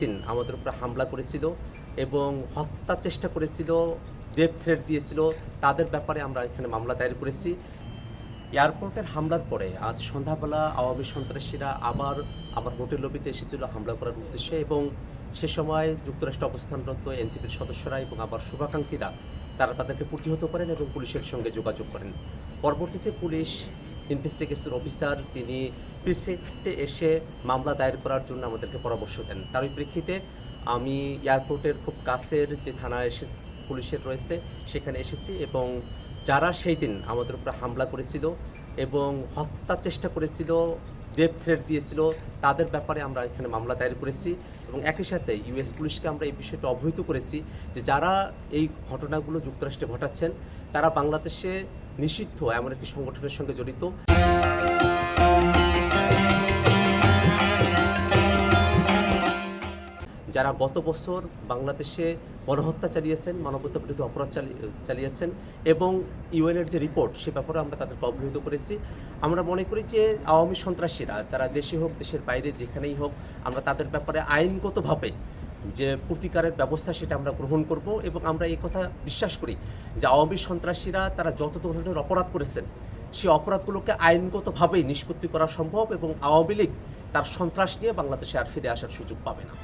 আমাদের উপরে হামলা করেছিল এবং হত্যার চেষ্টা করেছিল, রেপ থ্রেট দিয়েছিল। তাদের ব্যাপারে আমরা এখানে মামলা দায়ের করেছি। এয়ারপোর্টের হামলার পরে আজ সন্ধ্যাবেলা আওয়ামী সন্ত্রাসীরা আবার আমার হোটেল লবিতে এসেছিল হামলা করার উদ্দেশ্যে এবং সে সময় যুক্তরাষ্ট্রে অবস্থানরত এনসিপির সদস্যরা এবং আমার শুভাকাঙ্ক্ষীরা তারা তাদেরকে প্রতিহত করেন এবং পুলিশের সঙ্গে যোগাযোগ করেন। পরবর্তীতে পুলিশ ইনভেস্টিগেশন অফিসার তিনি প্রিসেক্টে এসে মামলা দায়ের করার জন্য আমাদেরকে পরামর্শ দেন। তারই প্রেক্ষিতে আমি এয়ারপোর্টের খুব কাছের যে থানা পুলিশের রয়েছে সেখানে এসেছি এবং যারা সেই দিন আমাদের উপরে হামলা করেছিল এবং হত্যার চেষ্টা করেছিল, রেপ থ্রেট দিয়েছিল, তাদের ব্যাপারে আমরা এখানে মামলা দায়ের করেছি এবং একই সাথে ইউএস পুলিশকে আমরা এই বিষয়টা অবহিত করেছি যে যারা এই ঘটনাগুলো যুক্তরাষ্ট্রে ঘটাচ্ছেন তারা বাংলাদেশে নিষিদ্ধ এমন একটি সংগঠনের সঙ্গে জড়িত। যারা গত বছর বাংলাদেশে গণহত্যা চালিয়েছেন, মানবতাবিরোধী অপরাধ চালিয়েছেন এবং ইউএনের যে রিপোর্ট সে ব্যাপারে আমরা তাদেরকে অবহিত করেছি। আমরা মনে করি যে আওয়ামী সন্ত্রাসীরা তারা দেশে হোক দেশের বাইরে যেখানেই হোক আমরা তাদের ব্যাপারে আইনগতভাবে যে প্রতিকারের ব্যবস্থা সেটা আমরা গ্রহণ করব এবং আমরা এই কথা বিশ্বাস করি যে আওয়ামী সন্ত্রাসীরা তারা যত ধরনের অপরাধ করেছেন সেই অপরাধগুলোকে আইনগতভাবেই নিষ্পত্তি করা সম্ভব এবং আওয়ামী লীগ তার সন্ত্রাস নিয়ে বাংলাদেশে আর ফিরে আসার সুযোগ পাবে না।